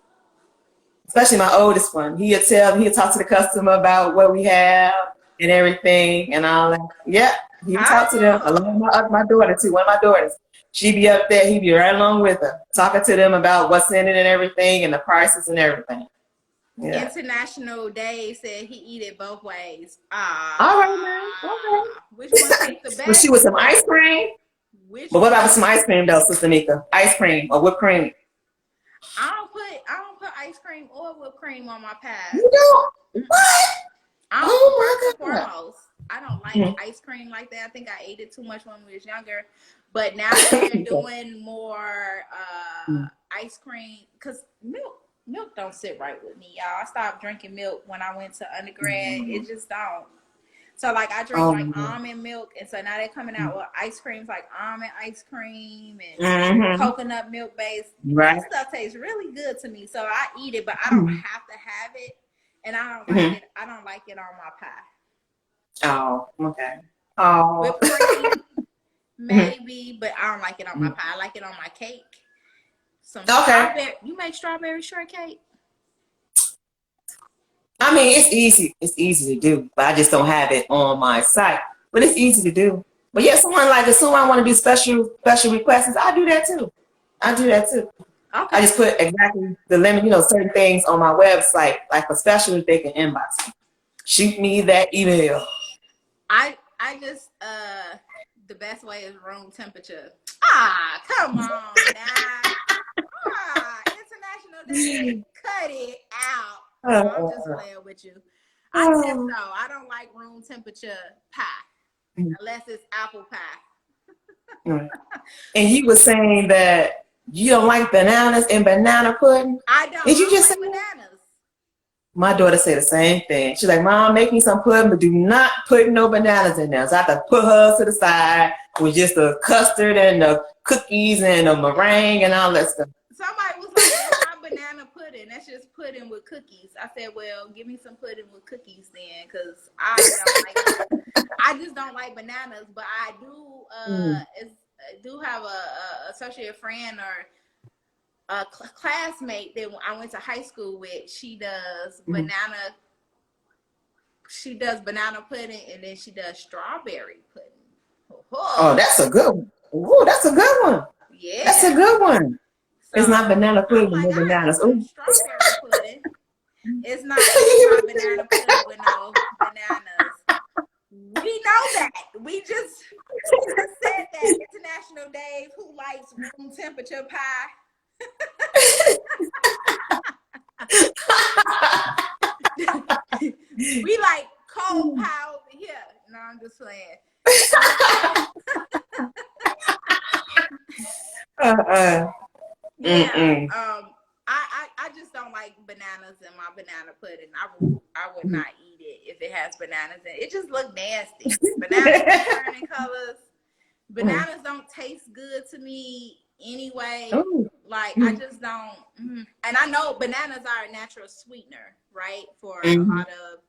Especially my oldest one. He'll talk to the customer about what we have and everything and all that. Yeah, he would talk to them. Along with my daughter too. One of my daughters. She be up there, he'd be right along with her, talking to them about what's in it and everything and the prices and everything. Yeah. International Day said he eat it both ways. All right, man. Okay. Which one tastes the Was she best? with some ice cream? Which But what one? about some ice cream though, Sister Nika? Ice cream or whipped cream? I don't put ice cream or whipped cream on my pies. You don't? Mm-mm. What? I don't. First Oh and my God. foremost, I don't like ice cream like that. I think I ate it too much when we was younger. But now that they're doing more ice cream, because milk don't sit right with me, y'all. I stopped drinking milk when I went to undergrad. It just don't. So like I drink like almond milk, and so now they're coming out with ice creams like almond ice cream and Mm-hmm. coconut milk based. Right. That stuff tastes really good to me, so I eat it, but I don't have to have it, and I don't like Mm-hmm. it. I don't like it on my pie. Oh, okay. Oh. Whipped cream, Mhm. maybe, but I don't like it on my pie. I like it on my cake. Some Okay. strawberry. You make strawberry shortcake? I mean, it's easy. It's easy to do, but I just don't have it on my site. But it's easy to do. But yeah, if someone want to do special requests, I do that too. I do that too. I Okay. just put exactly the limit, certain things on my website, like for specials, they can inbox me. Shoot me that email. I just the best way is room temperature. Come on now. International Day. Cut it out. No, I'm just Uh, playing with you. I guess uh, so. I don't like room temperature pie unless it's apple pie. and you were saying that you don't like bananas and banana pudding. I don't. Did I you don't just say like that? bananas. My daughter said the same thing. She's like, Mom, make me some pudding, but do not put no bananas in there. So I have to put hers to the side with just the custard and the cookies and the meringue and all that stuff. Somebody was like, "That's not banana pudding. That's just pudding with cookies." I said, "Well, give me some pudding with cookies then, because I don't like. I just don't like bananas, but I do. Mm, Do have a associate friend or a classmate that I went to high school with. She does mm. banana. She does banana pudding, and then she does strawberry pudding. Oh, Oh, that's a good one. Ooh, that's a good one. That's a yeah. good one. So It's not banana I'm pudding with like, no I eat bananas. some Ooh. strawberry pudding. It's not banana pudding with no bananas. We know that. We just said that International Day. Who likes room temperature pie? We like cold pie over here. No, I'm just playing. Uh-uh. Yeah. Mm-mm. I just don't like bananas in my banana pudding. I would not eat it if it has bananas in it. It just look nasty. Bananas be turning colors. Mm. Bananas don't taste good to me anyway. Ooh. Like I Mm. just don't. And I know bananas are a natural sweetener, right? For a Mhm. lot of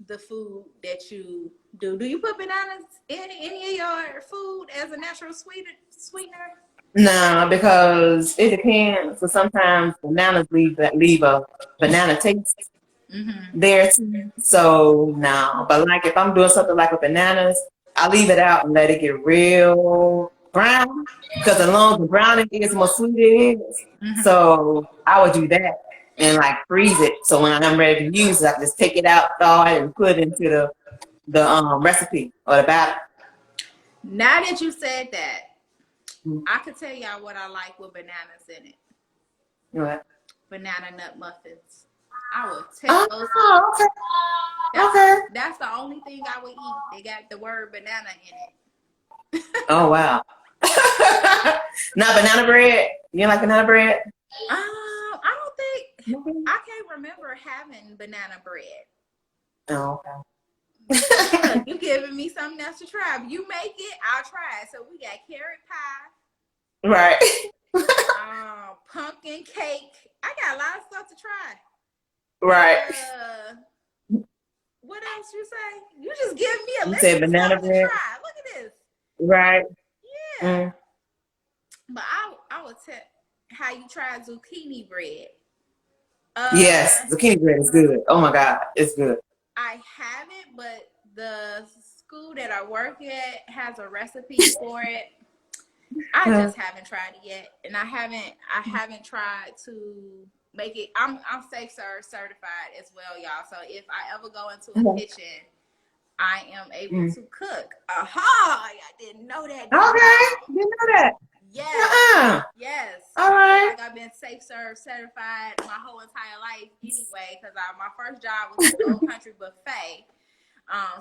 the food that you do. Do you put bananas in any of your food as a natural sweetener? No, because it depends. So sometimes bananas leave a banana taste Mm-hmm. there too. So no, but like if I'm doing something like with bananas, I leave it out and let it get real brown. Because the longer the brown it is, the more sweet it is. Mm-hmm. So I would do that and like freeze it. So when I'm ready to use it, I just take it out, thaw it, and put it into the recipe or the batter. Now that you said that, Mm. I could tell y'all what I like with bananas in it. Right. Banana nut muffins. I will tell those. Oh, okay. That's Okay. that's the only thing I would eat. They got the word banana in it. Oh wow. Not banana bread. You like banana bread? I don't think Mhm. I can't remember having banana bread. Oh, Look, okay. you giving me something else to try. If you make it, I'll try it. So we got carrot Right. pie, pumpkin cake. I got a lot of stuff to try. Right. What else you say? You just give me a You list said of banana stuff to bread. try. Look at this. Right. Yeah. Mm. But I would tell how you try zucchini bread. Yes, Uh, zucchini bread is good. Oh my God, it's good. I haven't, but the school that I work at has a recipe for it. I Uh, just haven't tried it yet, and I haven't tried to make it. I'm safe serve certified as well, y'all. So if I ever go into a kitchen, I am able mm. to cook. Aha! I didn't know that, did Okay, y'all? didn't know that. Yes, Uh-uh. yes. All I feel right. like I've been safe serve certified my whole entire life anyway, because my first job was at the Old Country Buffet.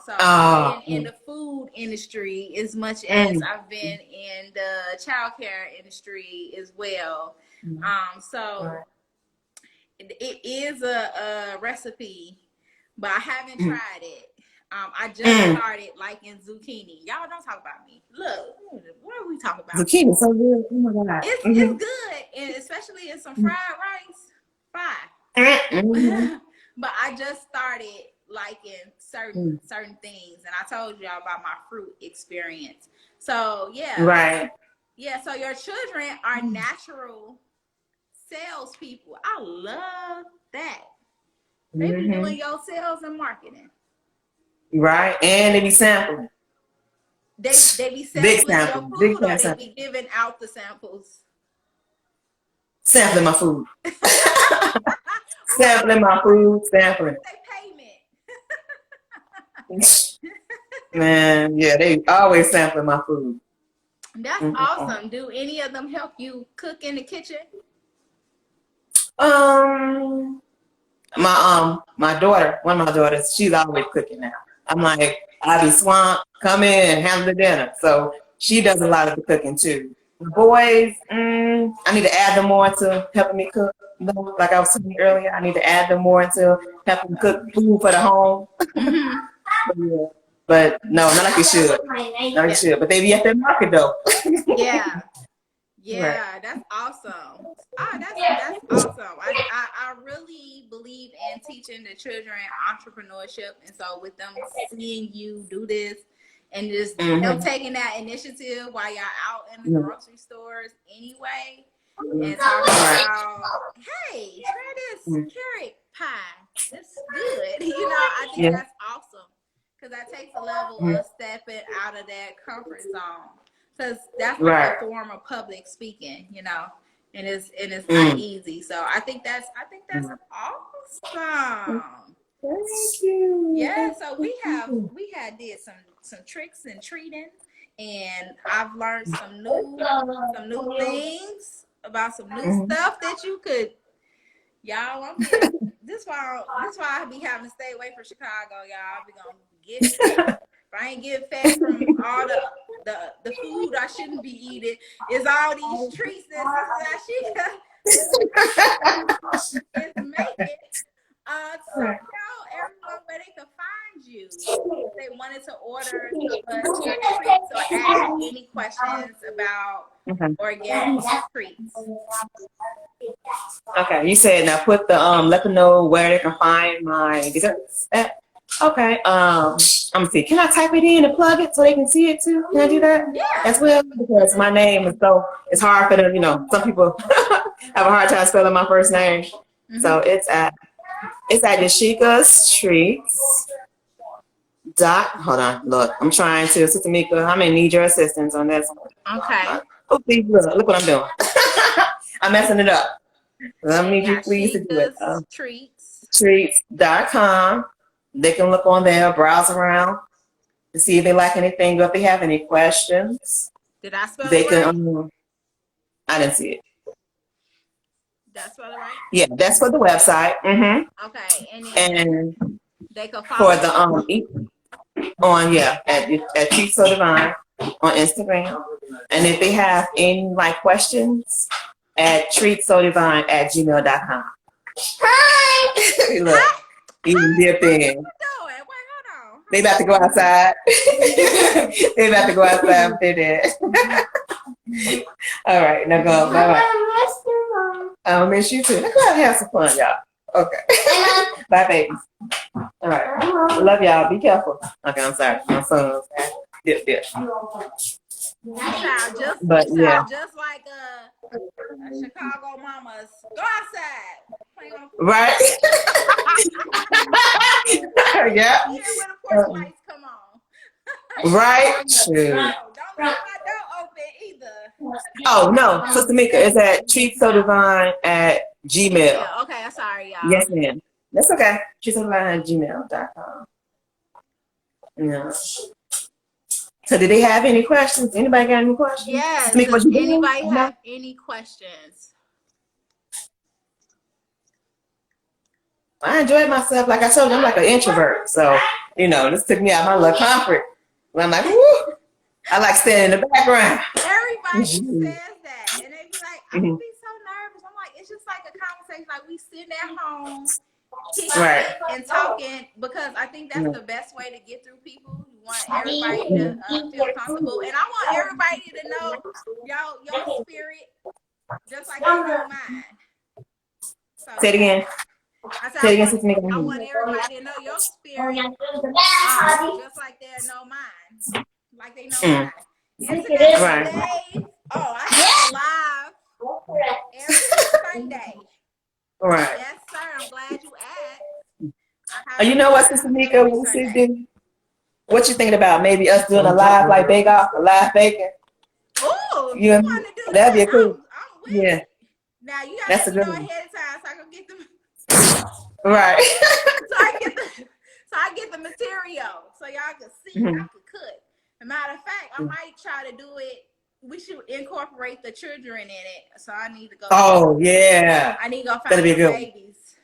So I've Oh. been in the food industry as much as Mm. I've been in the childcare industry as well. Mm. So Right. it is a recipe, but I haven't Mm. tried it. I just Mm. started liking zucchini. Y'all don't talk about me. Look, what are we talking about? Zucchini so good. Oh my God. It's good, and especially in some fried rice, Mm-hmm. fine. But I just started liking certain things, and I told y'all about my fruit experience. So Right. yeah. So your children are natural salespeople. I love that. They be Mm-hmm. doing your sales and marketing. Right. And they be sampling. They be Big sampling your sampling. Big food, or time they sampling. be giving out the samples. Sampling my food. What Sampling my food. Sampling. they payment? Man, yeah, they always sampling my food. That's Mm-mm. awesome. Do any of them help you cook in the kitchen? Um, my daughter, one of my daughters, she's always cooking now. I'm like, I be swamped, come in and handle the dinner. So she does a lot of the cooking too. The boys, I need to add them more to helping me cook. Like I was telling you earlier, I need to add them more to helping cook food for the home. Mm-hmm. Yeah. But no, not like you should. Not like you Yeah. should. But they be at their market though. Yeah. Right. Yeah, that's awesome. That's awesome. I really believe in teaching the children entrepreneurship, and so with them seeing you do this and just them Mm-hmm. taking that initiative while y'all out in the Mm-hmm. grocery stores anyway, and talking about, hey, try this carrot pie. It's good. I think Yeah. that's awesome because that takes a level of stepping out of that comfort zone. Because that's like Right. a form of public speaking, and it's not Mm. easy. So I think that's awesome. Thank you. Yeah. So we had did some tricks and treating, and I've learned some new things about some new stuff that you could. Y'all, I'm getting this why I be having to stay away from Chicago, y'all. I be gonna get fat. If I ain't getting fat from all the food I shouldn't be eating, is all these treats that Sister Ashika is making. So tell everyone where they can find you if they wanted to order some of your treats or ask you any questions about Okay. organic treats. Okay. You said now put the let them know where they can find my desserts at. Okay. I'm gonna see. Can I type it in and plug it so they can see it too? Can I do that Yeah. as well? Because my name is so it's hard for them. You know, some people have a hard time spelling my first name. So Mm-hmm. it's at Yashika's Treats. Hold on, look. I'm trying to, Sister Mika. I'm gonna need your assistance on this one. Okay. Oh, please look what I'm doing. I'm messing it up. Let me need you please to do it. Yashika's Treats. Treats.com. They can look on there, browse around to see if they like anything, or if they have any questions. Did I spell They it can. right? I didn't see it. Did I spell it right? Yeah, that's for the website. Okay. And then And they could for follow the you. on at Treats So Divine on Instagram. And if they have any like questions, at treatsodivine@gmail.com. Hi. Look, Hi. even Hi. dip What you in. doing? Wait, hold on. They about to go outside. They about to go outside with their dad. All right, now go. Bye bye. I'll miss you too. Let's go out and have some fun, y'all. Okay. Bye, babies. All right. Love y'all. Be careful. Okay, I'm sorry. My son's dip. You sound just But yeah. like a Chicago mama's. Go outside. Playing on the porch. Right. Yeah. Here when the porch lights come on. Right. True. No, don't leave my door open either. Oh no, Sister Mika is at treatsodivine@gmail. Okay, I'm sorry, y'all. Yes, ma'am. That's okay. treatsodivine@gmail.com. Yeah. So did they have any questions? Anybody got any questions? Yes. Mika, Does what you doing? anybody have any questions? I enjoyed myself. Like I told you, I'm like an introvert. So, this took me out of my little comfort. And I'm like, woo! I like standing in the background. Everybody says that. And they be like, I would be so nervous. I'm like, it's just like a conversation. Like we sitting at home, kicking Right. and talking, because I think that's the best way to get through people. You want everybody to feel comfortable. And I want everybody to know your spirit just like I know mine. So, Say it again. I want everybody to know your spirit just like they know mine. Like they know mine. And today, I have a live every Sunday. Right. Yes, sir. I'm glad you asked. You know what, Sister Mika, what you thinking about maybe us doing a live like bake off, a live baking? Oh, you want to do that'd be cool. I'm with it. Now you gotta let me know ahead of time so I can get them. Right. so I get the material so y'all can see I can cook. As a matter of fact, I might try to do it. We should incorporate the children in it. So I need to go. Oh yeah. I need to go find my babies.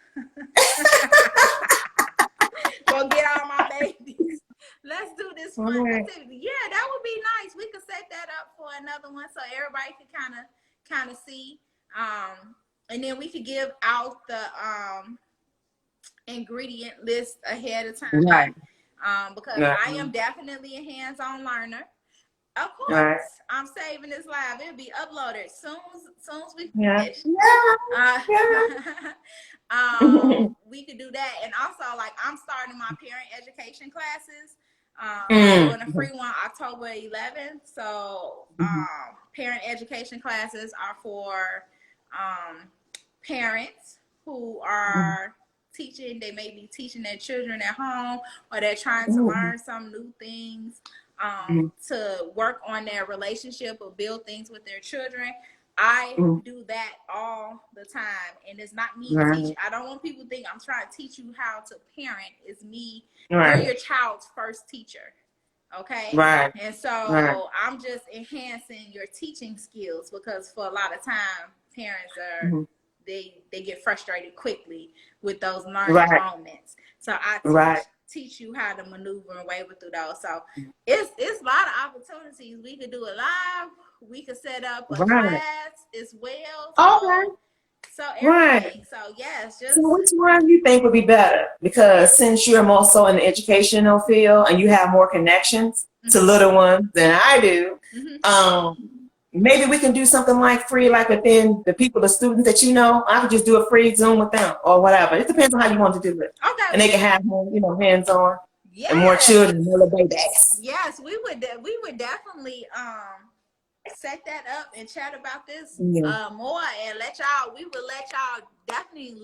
Go get all my babies. Let's do this fun activity. Yeah, that would be nice. We could set that up for another one so everybody could kind of see. And then we could give out the ingredient list ahead of time. Right. Because I am definitely a hands-on learner. Of course, I'm saving this live. It'll be uploaded soon as we finish. We could do that. And also, like, I'm starting my parent education classes. Doing a free one October 11th. So parent education classes are for parents who are teaching. They may be teaching their children at home, or they're trying to learn some new things to work on their relationship or build things with their children. I do that all the time, and it's not me teaching. I don't want people to think I'm trying to teach you how to parent. It's me. You're your child's first teacher. Okay. Right. And so I'm just enhancing your teaching skills, because for a lot of time parents are they get frustrated quickly with those learning moments. So I teach you how to maneuver and waver through those. So it's a lot of opportunities. We could do it live. We could set up a class as well. So everything. So yes, so which one do you think would be better? Because since you're more so in the educational field and you have more connections to little ones than I do, maybe we can do something like free, like within the people, the students that you know. I could just do a free Zoom with them or whatever. It depends on how you want to do it. Okay. And they can have more, hands on. Yes. And more children, more babies. Yes, we would definitely set that up and chat about this more and we would let y'all definitely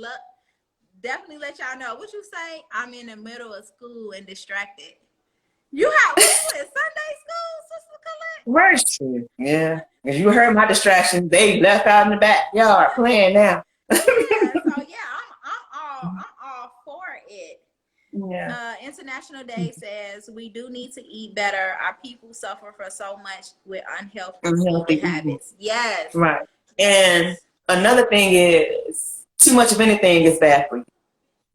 let y'all know. What you say? I'm in the middle of school and distracted. You in Sunday school, Sister Colette? Right. Yeah. If you heard my distraction, they left out in the backyard playing now. Yeah. So yeah, I'm all for it. Yeah. International Day says we do need to eat better. Our people suffer for so much with unhealthy eating habits. Yes. Right. And another thing is too much of anything is bad for you.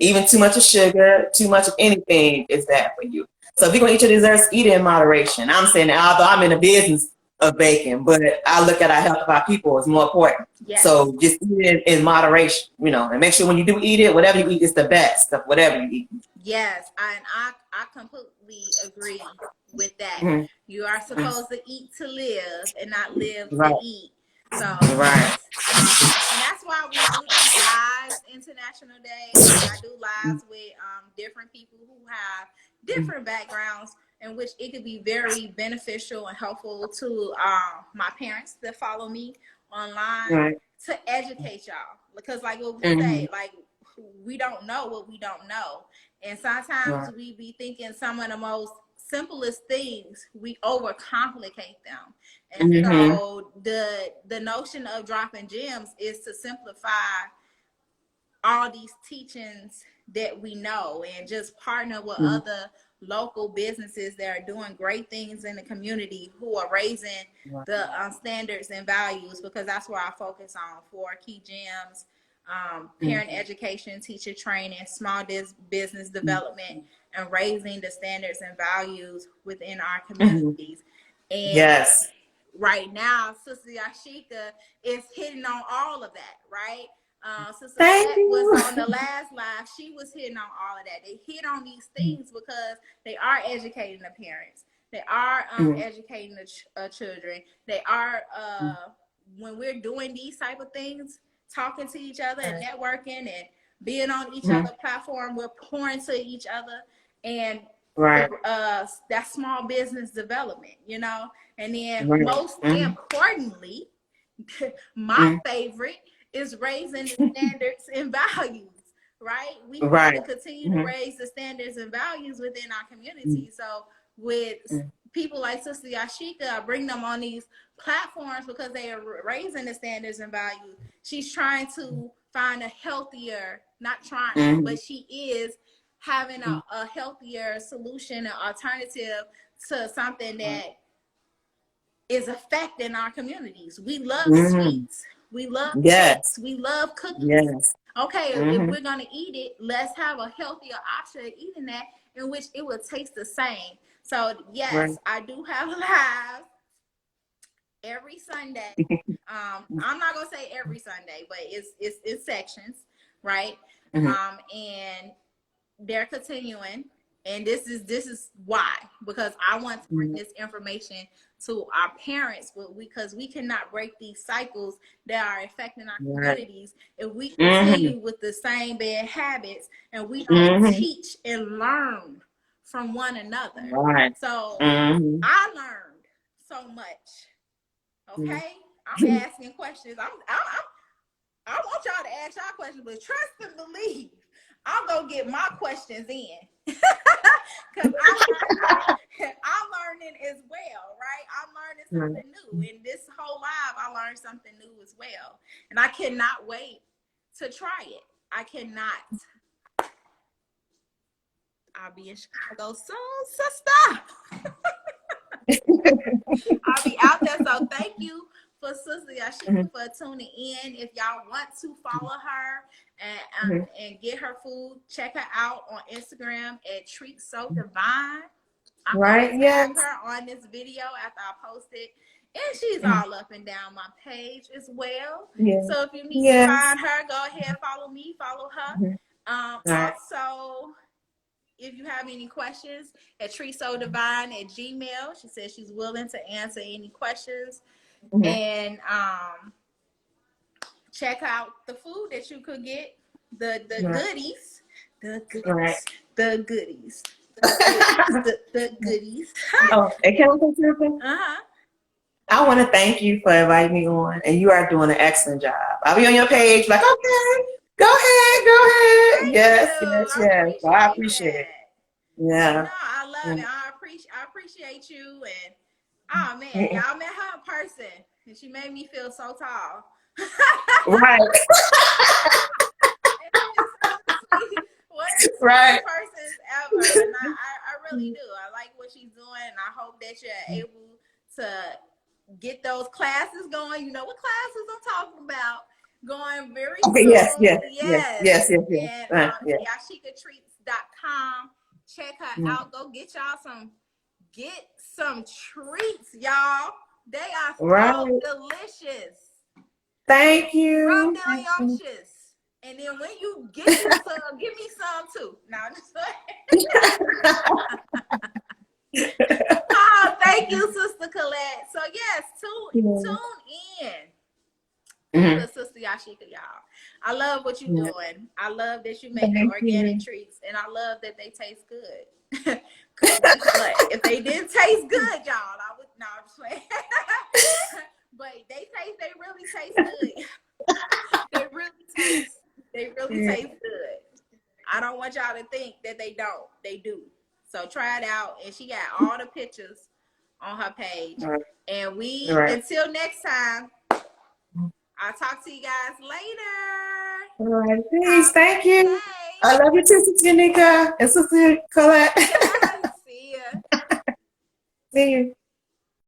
Even too much of sugar, too much of anything is bad for you. So if you're gonna eat your desserts, eat it in moderation. I'm saying that although I'm in the business of baking, but I look at our health of our people as more important. Yes. So just eat it in moderation, and make sure when you do eat it, whatever you eat is the best of whatever you eat. Yes, and I completely agree with that. Mm-hmm. You are supposed to eat to live and not live to eat. So yes. And that's why we do these lives, International Day. I do lives with different people who have different backgrounds, in which it could be very beneficial and helpful to my parents that follow me online to educate y'all. Because like what we say, like we don't know what we don't know. And sometimes we be thinking some of the most simplest things, we overcomplicate them. And so the notion of dropping gems is to simplify all these teachings that we know and just partner with other local businesses that are doing great things in the community who are raising the standards and values, because that's where I focus on 4 key gems: parent education, teacher training, small business development, and raising the standards and values within our communities. And right now, Sister Yashika is hitting on all of that, right? Sister Colette was on the last live. She was hitting on all of that. They hit on these things because they are educating the parents. They are educating the children. They are, when we're doing these type of things, talking to each other and networking and being on each other's platform, we're pouring to each other. And that's small business development, And then most importantly, my favorite is raising the standards and values, right? We need to continue to raise the standards and values within our community. So with people like Sister Yashika, I bring them on these platforms because they are raising the standards and values. She's trying to find a healthier, not trying, but she is having a healthier solution, an alternative to something that is affecting our communities. We love sweets. We love cakes. We love cookies. Yes. Okay, if we're going to eat it, let's have a healthier option of eating that in which it will taste the same. So, yes, I do have live every Sunday. I'm not going to say every Sunday, but it's sections, right? And they're continuing. And this is why, because I want to bring this information to our parents, because we cannot break these cycles that are affecting our communities if we continue with the same bad habits and we don't teach and learn from one another. So I learned so much. Okay, I'm asking questions. I want y'all to ask y'all questions, but trust and believe, I'm gonna get my questions in. Because I'm learning as well, right? I'm learning something new. In this whole live, I learned something new as well. And I cannot wait to try it. I cannot. I'll be in Chicago soon, sister. I'll be out there. So thank you for Sister Yashika for tuning in. If y'all want to follow her and get her food, check her out on Instagram at Treat So Divine. I'm gonna tag her on this video after I post it. And she's all up and down my page as well. So if you need to find her, go ahead, follow me, follow her. Also, if you have any questions, at treatsodivine@gmail.com. She says she's willing to answer any questions. Mhm. and check out the food that you could get, the Right. goodies, the Right. goodies, the goodies, the goodies, the goodies. Oh, and can I say something? Uh-huh. I want to thank you for inviting me on, and you are doing an excellent job. I'll be on your page, like, okay, go ahead, go ahead. Thank you. Yes, yes, I yes. Well, I appreciate appreciate it. that. No, Yeah. I love it. Mm. I appreciate you, and oh man, Mm. y'all met her in person, and she made me feel so tall. Right, And she's such a one of the right. sweetest persons ever, and I really do. I like what she's doing, and I hope that you're able to get those classes going. You know what classes I'm talking about. Going very Okay, yes, soon. yes, yes, Yes. yes, yes, yes. And Yeah. yashikatreats.com. Check her Mm. out. Go get some treats, y'all. They are so Right. delicious. Thank Real you. Thank you. delicious. And then when you get you some, give me some too. Now, just oh, thank you, Sister Colette. So yes, tune in Mhm. to Sister Yashika, y'all. I love what you're Yeah. doing. I love that you're making Thank organic you. treats, and I love that they taste good. Cause guess what? If they didn't taste good, y'all, I would no, I'm just playing. But they really taste good. They really taste, they really Yeah. taste good. I don't want y'all to think that they don't. They do. So try it out. And she got all the pictures on her page. All right. And All we, right. until next time, I'll talk to you guys later. All right. Peace. Have a Thank great you. I day. love you too, Sister Janika and Sister Colette. See ya. See you.